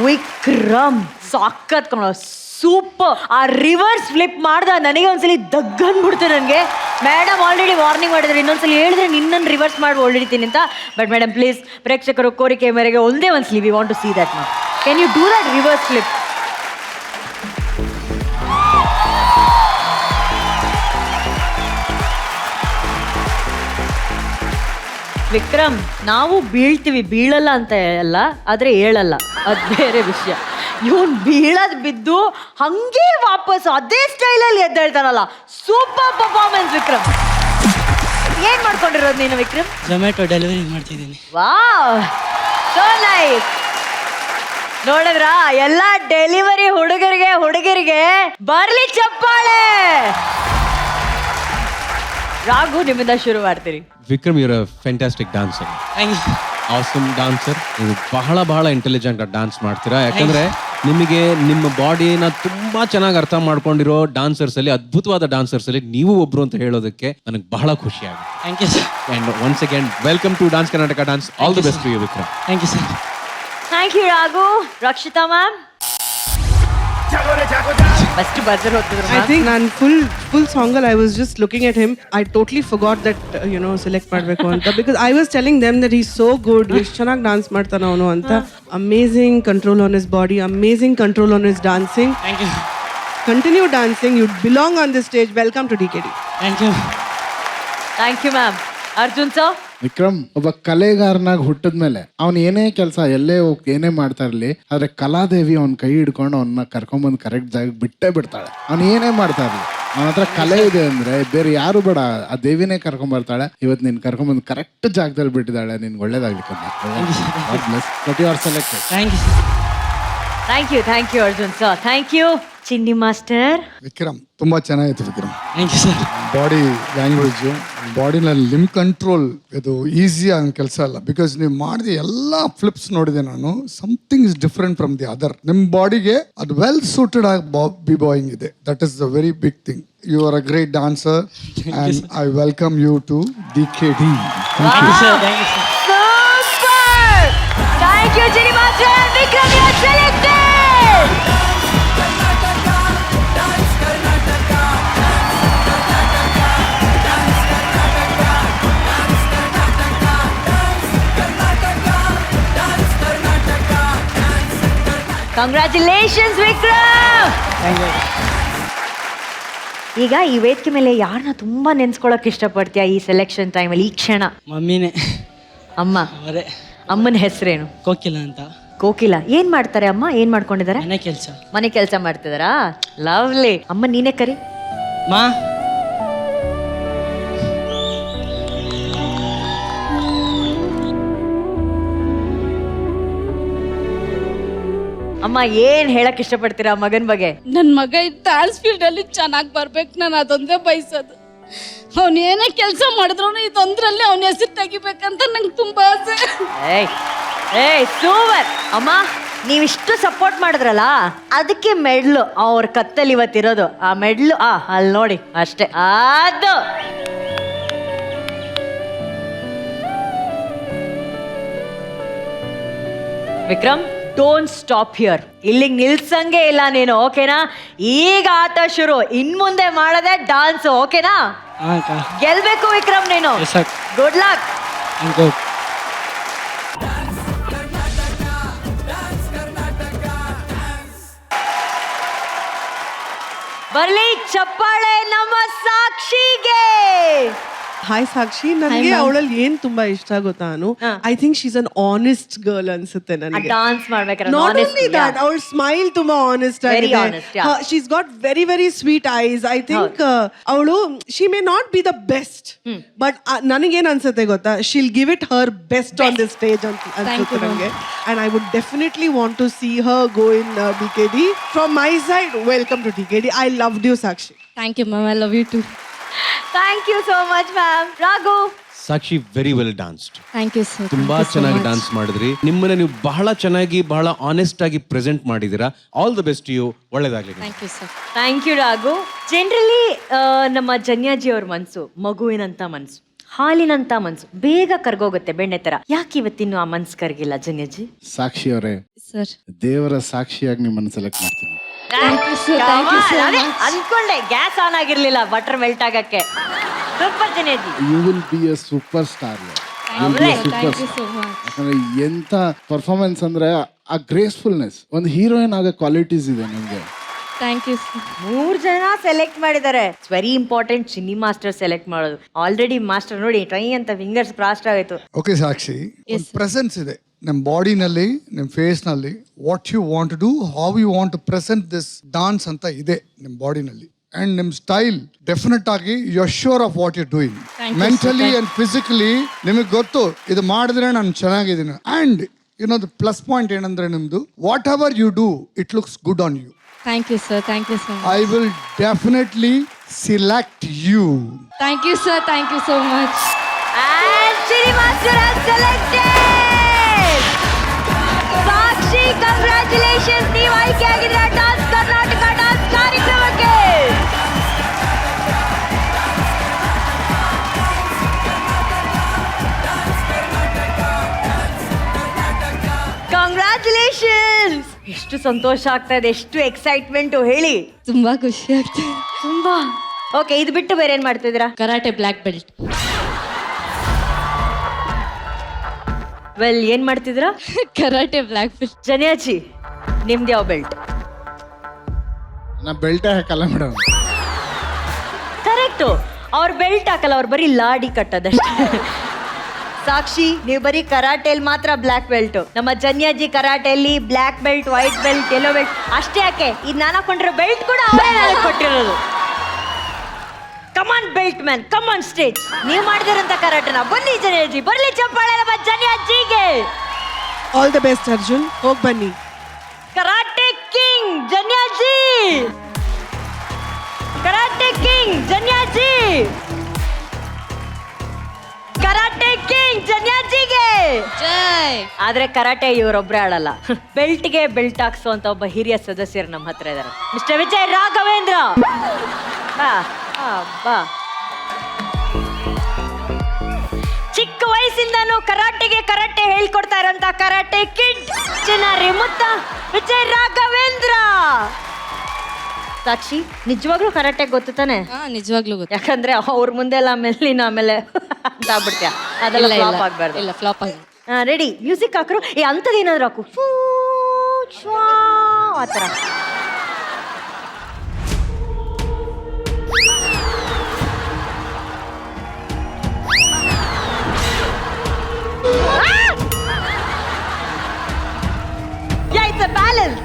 ವಿಕ್ರಮ್ ಸಾಕತ್ ಕಣ, ಸೂಪರ್. ಆ reverse flip ಮಾಡ್ದ ನನಗೆ ಒಂದ್ಸಲಿ ದಗ್ಗನ್ಬಿಡ್ತು ನನಗೆ. ಮೇಡಮ್ ಆಲ್ರೆಡಿ ವಾರ್ನಿಂಗ್ ಮಾಡಿದ್ರೆ ಇನ್ನೊಂದ್ಸಲಿ ಹೇಳಿದ್ರೆ ನಿನ್ನನ್ನು ರಿವರ್ಸ್ ಮಾಡಿ ಹೊಡಿತೀನಿ ಅಂತ. ಬಟ್ ಮೇಡಮ್ ಪ್ಲೀಸ್, ಪ್ರೇಕ್ಷಕರು ಕೋರಿಕೆ ಮೇರೆಗೆ ಒಂದೇ ಒಂದ್ಸಲಿ we want to see that ma'am. Can you do that reverse flip? Vikram, ನಾವು ಬೀಳ್ತೀವಿ, ಬೀಳಲ್ಲ ಅಂತ ಅಲ್ಲ, ಆದರೆ ಹೇಳಲ್ಲ, ಅದು ಬೇರೆ ವಿಷಯ. ಇವನ್ ಬೀಳದ್ ಬಿದ್ದು ಹಂಗೆ ವಾಪಸ್ ಅದೇ ಸ್ಟೈಲಲ್ಲಿ ಎದ್ದೇಳ್ತಾನಲ್ಲ, ಸೂಪರ್ ಪರ್ಫಾರ್ಮೆನ್ಸ್ ವಿಕ್ರಮ್. ಏನ್ ಮಾಡ್ಕೊಂಡಿರೋದು ನೀನು ವಿಕ್ರಮ್? ಝೊಮ್ಯಾಟೊ ಡೆಲಿವರಿ ಮಾಡ್ತಿದ್ದೀನಿ. Wow, so nice. ನೋಡಿದ್ರಾ, ಎಲ್ಲ ಡೆಲಿವರಿ ಹುಡುಗರಿಗೆ ಬರ್ಲಿ ಚಪ್ಪಾಳೆ. ರಾಘು, ನಿಮ್ಮಿಂದ ಶುರು ಮಾಡ್ತೀರಿ. Vikram, your a fantastic dancer, awesome dancer. ನೀವು ಬಹಳ ಇಂಟೆಲಿಜೆಂಟ್ ಆಗಿ ಡಾನ್ಸ್ ಮಾಡ್ತೀರಾ. ಯಾಕಂದ್ರೆ ನಿಮಗೆ ನಿಮ್ಮ ಬಾಡಿನ ತುಂಬಾ ಚೆನ್ನಾಗಿ ಅರ್ಥ ಮಾಡ್ಕೊಂಡಿರೋ ಡಾನ್ಸರ್ಸ್ ಅಲ್ಲಿ, ಅದ್ಭುತವಾದ ಡಾನ್ಸರ್ಸ್ ಅಲ್ಲಿ ನೀವು ಒಬ್ರು ಅಂತ ಹೇಳೋದಕ್ಕೆ ನನಗೆ ಬಹಳ ಖುಷಿ ಆಗಿದೆ. Thank you sir. And once again welcome to dance Karnataka dance. All the best to you Vikram. Thank you sir. Thank you Raghu. Rakshita ma'am, first buzzer ಹೊತ್ತಿದ್ರು. I think ನಾನು full song I was just looking at him. I totally forgot that select ಮಾಡಬೇಕು ಅಂತ, because I was telling them that he's so good. ಎಷ್ಟು ಚೆನ್ನಾಗಿ dance ಮಾಡ್ತಾನೆ ಅವನು ಅಂತ. Amazing control on his body, amazing control on his dancing. Thank you. Continue dancing. You belong on this stage. Welcome to DKD. Thank you. Thank you ma'am. Arjun sir, Vikram ಒಬ್ಬ ಕಲೆಗಾರನಾಗಿ ಹುಟ್ಟಿದ್ಮೇಲೆ ಅವ್ನು ಏನೇ ಕೆಲಸ ಎಲ್ಲೇ ಹೋಗಿ ಏನೇ ಮಾಡ್ತಾ ಇರ್ಲಿ, ಆದ್ರೆ ಕಲಾದೇವಿ ಅವ್ನ ಕೈ ಹಿಡ್ಕೊಂಡು ಅವನ್ನ ಕರ್ಕೊಂಬಂದು ಕರೆಕ್ಟ್ ಜಾಗ ಬಿಟ್ಟೇ ಬಿಡ್ತಾಳೆ. ಅವ್ನು ಏನೇ ಮಾಡ್ತಾ ಇರ್ಲಿ, ಅವನ ಹತ್ರ ಕಲೆ ಇದೆ ಅಂದ್ರೆ ಬೇರೆ ಯಾರು ಬೇಡ, ಆ ದೇವಿನೇ ಕರ್ಕೊಂಬರ್ತಾಳೆ. ಇವತ್ತು ನೀನ್ ಕರ್ಕೊಂಬಂದು ಕರೆಕ್ಟ್ ಜಾಗದಲ್ಲಿ ಬಿಟ್ಟಿದ್ದಾಳೆ. ನಿನ್ಗೆ ಒಳ್ಳೇದಾಗ್ಲಿಕ್ಕೆ. But you are selected. Thank you sir. Thank you Arjun sir. Thank you Chinni master. Vikram ತುಂಬಾ ಚೆನ್ನಾಗಿತ್ತು Vikram. Thank you sir. Body language, ಬಾಡಿನಲ್ಲಿ ಲಿಮ್ ಕಂಟ್ರೋಲ್ ಇದು ಈಸಿ ಆಗೋ ಕೆಲಸ ಅಲ್ಲ. ಬಿಕಾಸ್ ನೀವು ಮಾಡಿದ ಎಲ್ಲ ಫ್ಲಿಪ್ಸ್ ನೋಡಿದೆ ನಾನು. Something is different from the other. ನಿಮ್ಮ ಬಾಡಿಗೆ ಅದು ವೆಲ್ ಸೂಟೆಡ್ ಆಗಿ ಬಿ ಬಾಯಿಂಗ್ ಇದೆ. That is the very big thing. You are a great dancer and I welcome you to DKD. Thank you sir. Thank you sir. Super. Thank you Chinni master. Vikram, you are selected. Congratulations Vikram. ಈಗ ಈ ವೇದಿಕೆ ಮೇಲೆ ಯಾರನ್ನ ತುಂಬಾ ನೆನ್ಸ್ಕೊಳಕ್ ಇಷ್ಟಪಡ್ತೀಯಾ ಈ selection ಟೈಮಲ್ಲಿ, ಈ ಕ್ಷಣ? ಮಮ್ಮಿನೇ. ಅಮ್ಮ. ಅವರೇ. ಅಮ್ಮನ ಹೆಸರೇನು? ಕೋಕಿಲ ಅಂತ. ಕೋಕಿಲ. ಏನ್ ಮಾಡ್ತಾರೆ ಅಮ್ಮ? ಏನ್ ಮಾಡ್ಕೊಂಡಿದ್ದಾರೆ? ಮನೆ ಕೆಲಸ. ಮನೆ ಕೆಲಸ ಮಾಡ್ತಿದಾರಾ? ಲವ್ಲಿ. ಅಮ್ಮ ನೀನೇ ಕರಿ. ಮಾ. ಅಮ್ಮ, ಏನ್ ಹೇಳಕ್ ಇಷ್ಟಪಡ್ತೀರಾ ಮಗನ್ ಬಗ್ಗೆ? ನನ್ನ ಮಗ ಡ್ಯಾನ್ಸ್ ಫೀಲ್ಡ್ ಅಲ್ಲಿ ಚೆನ್ನಾಗಿ ಬರ್ಬೇಕು, ನಾನು ಅದೊಂದೇ ಬಯಸೋದು. ಅವ್ನು ಏನೇ ಕೆಲಸ ಮಾಡಿದ್ರು ಇದೊಂದ್ರಲ್ಲಿ ಅವನ ಹೆಸರು ತೆಗಿಬೇಕಂತ ನಂಗೆ ತುಂಬಾ ಆಸೆ. ಸೂಪರ್ ಅಮ್ಮ. ನೀವಿಷ್ಟು ಸಪೋರ್ಟ್ ಮಾಡಿದ್ರಲ್ಲ, ಅದಕ್ಕೆ ಮೆಡ್ಲು ಅವ್ರ ಕತ್ತಲ್ಲಿ ಇವತ್ತಿರೋದು. ಆ ಮೆಡ್ಲು ಅಲ್ಲಿ ನೋಡಿ ಅಷ್ಟೇ. ಅದು ವಿಕ್ರಮ್, ಡೋಂಟ್ ಸ್ಟಾಪ್ ಹಿಯರ್. ಇಲ್ಲಿಗೆ ನಿಲ್ಸಂಗೆ ಇಲ್ಲ ನೀನು, ಓಕೆನಾ? ಈಗ ಆಟ ಶುರು. ಇನ್ ಮುಂದೆ ಮಾಡದೆ ಡಾನ್ಸ್, ಓಕೆನಾ? ಗೆಲ್ಬೇಕು ವಿಕ್ರಮ್ ನೀನು. Good luck. Thank you. ಬರ್ಲಿ ಚಪ್ಪಾಳೆ ನಮ್ಮ ಸಾಕ್ಷಿಗೆ. ಹಾಯ್ ಸಾಕ್ಷಿ. ನನಗೆ ಅವಳಲ್ಲಿ ಏನ್ ತುಂಬಾ ಇಷ್ಟ ಗೊತ್ತಾ? I think she's an honest girl ಅನ್ಸುತ್ತೆ ನನಗೆ. ಡಾನ್ಸ್ ಮಾಡ್ಬೇಕಾದ್ರೆ ನಾಟ್ ಓನ್ಲಿ ದಟ್, ಅವಳ ಸ್ಮೈಲ್ ತುಂಬಾ ಆನೆಸ್ಟ್ ಆಗಿದೆ. She's got very very sweet eyes. I think ಅವಳು she may not be the best, but ನನಗೇನ್ ಅನ್ಸುತ್ತೆ ಗೊತ್ತಾ, she'll give it her best on this stage ಅಂತ ಅನ್ಸುತ್ತೆ ನನಗೆ. And I would definitely want to see her go in DKD. From my side, welcome to DKD. I loved you Sakshi. Thank you ma'am. I love you too. Thank you so much ma'am. Raghu. Sakshi, very well danced. Thank you sir. ತುಂಬಾ ಚೆನ್ನಾಗಿ dance ಮಾಡಿದ್ರಿ. ನಿಮ್ಮನ್ನ ನೀವು ಬಹಳ ಚೆನ್ನಾಗಿ, ಬಹಳ honest ಆಗಿ present ಮಾಡಿದೀರಾ. All the best you. ಒಳ್ಳೇದಾಗ್ಲಿ. Thank you sir. Thank you Raghu. Generally ನಮ್ಮ ಜನ್ಯಾಜಿ ಅವ್ರ ಮನಸ್ಸು ಮಗುವಿನಂತ ಮನಸ್ಸು. ಹಾಲಿನಂತ ಮನ್ಸು ಬೇಗ ಕರ್ಗೋಗುತ್ತೆ ಬೆಣ್ಣೆ ತರ. ಯಾಕೆ ಇವತ್ತಿನ್ನು ಆ ಮನ್ಸು ಕರ್ಗಿಲ್ಲ ಜನ್ಯಜಿ? ಸಾಕ್ಷಿ ಅವರೇ, ಸರ್ ದೇವರ ಸಾಕ್ಷಿಯಾಗಿ ನಿಮ್ಮನ್ನು ಸೆಲೆಕ್ಟ್ ಮಾಡ್ತೀನಿ. ಅದೇ ಅನ್ಕೊಂಡೆ ಗ್ಯಾಸ್ ಆನ್ ಆಗಿರ್ಲಿಲ್ಲ ಬಟರ್ ಮೆಲ್ಟ್ ಆಗಕ್ಕೆ. Super Janyaji. You will be a superstar. ಯಾಕಂದ್ರೆ ಎಂತ ಪರ್ಫಾರ್ಮೆನ್ಸ್ ಅಂದ್ರೆ ಆ ಗ್ರೇಸ್ಫುಲ್ನೆಸ್, ಒಂದು ಹೀರೋಯಿನ್ ಆಗೋ ಕ್ವಾಲಿಟೀಸ್ ಇದೆ ನಿಮ್ಗೆ. Thank you sir. 3 ಜನ ಸೆಲೆಕ್ಟ್ ಮಾಡಿದ್ದಾರೆ. It's very important Chinni master select ಮಾಡೋದು. ಆಲ್ರೆಡಿ ಮಾಸ್ಟರ್ ನೋಡಿ ಟ್ರೈ ಅಂತ ಫಿಂಗರ್ಸ್ ಕ್ರಾಸ್ಟ್ ಆಯ್ತು. ಓಕೆ ಸಾಕ್ಷಿ, ಒಂದು ಪ್ರೆಸೆನ್ಸ್ ಇದೆ ನಮ್ಮ ಬಾಡಿನಲ್ಲಿ, ನಿಮ್ಮ ಫೇಸ್ನಲ್ಲಿ. What you want to do, how you want to present this dance ಅಂತ ಇದೆ ನಿಮ್ಮ ಬಾಡಿನಲ್ಲಿ. ಅಂಡ್ ನಿಮ್ಮ ಸ್ಟೈಲ್ ಡೆಫಿನೆಟ್ ಆಗಿ you are sure of what you doing. Mentally and physically ನಿಮಗೆ ಗೊತ್ತು ಇದು ಮಾಡಿದ್ರೆ ನಾನು ಚೆನ್ನಾಗಿದ್ದೀನಿ. And you know the plus point ಏನಂದ್ರೆ ನಿಮ್ದು, whatever you do it looks good on you. Thank you sir. Thank you sir. I will definitely select you. Thank you sir. Thank you so much. And Chinni master has selected Sakshi. Congratulations, ನೀವು ಆಯ್ಕೆ ಆಗಿದ್ರೆ dance Karnataka dance ಕಾರ್ಯಕ್ರಮಕ್ಕೆ. Congratulations. ಎಷ್ಟು ಸಂತೋಷ ಆಗ್ತಾ ಇದೆ, ಎಷ್ಟು excitement ಹೇಳಿ. ತುಂಬಾ ಖುಷಿ ಆಗ್ತದೆ. ತುಂಬಾ. ಓಕೆ, ಇದು ಬಿಟ್ಟು ಬೇರೆ ಏನ್ ಮಾಡ್ತಿದ್ದೀರಾ? Karate black belt. ವೆಲ್, ಏನ್ ಮಾಡ್ತಿದ್ದೀರಾ? Karate black belt. ಜನಿಯಾಜಿ, ನಿಮ್ದು ಯಾವ ಬೆಲ್ಟ್? ನಾ ಬೆಲ್ಟೇ ಹಾಕಲ್ಲ ಮೇಡಮ್. ಕರೆಕ್ಟು, ಅವ್ರ ಬೆಲ್ಟ್ ಹಾಕಲ್ಲ, ಅವ್ರು ಬರೀ ಲಾಡಿ ಕಟ್ಟೋದಷ್ಟೇ. ಸಾಕ್ಷಿ, ನೀವು ಬರೀ ಕರಾಟೆಯಲ್ಲಿ ಮಾತ್ರ ಬ್ಲ್ಯಾಕ್ ಬೆಲ್ಟ್. ನಮ್ಮ ಜನ್ಯಾಜಿ ಕರಾಟೆಯಲ್ಲಿ black belt, white belt, yellow belt ಅಷ್ಟೇ. ಯಾಕೆ ಇದು ನಾನು ಹಾಕೊಂಡಿರೋ ಬೆಲ್ಟ್ ಕೂಡ ಅವರೇ ನನಗೆ ಕೊಟ್ಟಿರೋದು. Come on belt man, come on stage. ನೀವು ಮಾಡಿದಿರಂತ ಕರಾಟೆನ ಬನ್ನಿ ಜನ್ಯಾಜಿ, ಬರ್ಲಿ ಚಪ್ಪಾಳೆ ನಮ್ಮ ಜನ್ಯಾಜಿಗೆ. ಆಲ್ ದ ಬೆಸ್ಟ್ ಅರ್ಜುನ್, ಹೋಗಿ ಬನ್ನಿ. Karate king Janyaji, karate king Janyaji, karate king ಜನ್ಯಾಜಿಗೆ ಜೈ. ಆದ್ರೆ ಕರಾಟೆ ಇವರೊಬ್ರೇ ಆಡಲ್ಲ. ಬೆಲ್ಟ್ಗೆ ಬೆಲ್ಟ್ ಹಾಕ್ಸುವಂತ ಒಬ್ಬ ಹಿರಿಯ ಸದಸ್ಯರು ನಮ್ಮ ಹತ್ರ ಇದ್ದಾರೆ. ಮಿಸ್ಟರ್ ವಿಜಯ್ ರಾಘವೇಂದ್ರ. ಬಾ ಬಾ. ಚಿಕ್ಕ ವಯಸ್ಸಿಂದಾನು ಕರಾಟೆ ಹೇಳ್ಕೊಡ್ತಾ ಇರೋಂತ ಕರಾಟೆ ಕಿಡ್ ಚಿನಾರಿ ಮುತ್ತ ವಿಜಯ್ ರಾಘವೇಂದ್ರ. ಸಾಕ್ಷಿ, ನಿಜವಾಗ್ಲೂ ಕರಾಟೆ ಗೊತ್ತು ತಾನೆ? ನಿಜವಾಗ್ಲೂ ಗೊತ್ತು. ಯಾಕಂದ್ರೆ ಅವ್ರ ಮುಂದೆ ಎಲ್ಲ ಮೆಲ್ಲಿನ ಆಮೇಲೆ ಅಂತ ಆಗ್ಬಿಡ್ತೀಯ, ಅದೆಲ್ಲ ಫ್ಲಾಪ್ ಆಗ್ಬಾರ್ದು. ಇಲ್ಲ ಫ್ಲಾಪ್ ಆಗಿ. ರೆಡಿ, ಮ್ಯೂಸಿಕ್ ಹಾಕ್ರು. ಅಂಥದ್ದು ಏನಾದ್ರು ಹಾಕು, ಫೂ ಶ್ವಾ ಆ ಥರ. Yeah, it's a balance.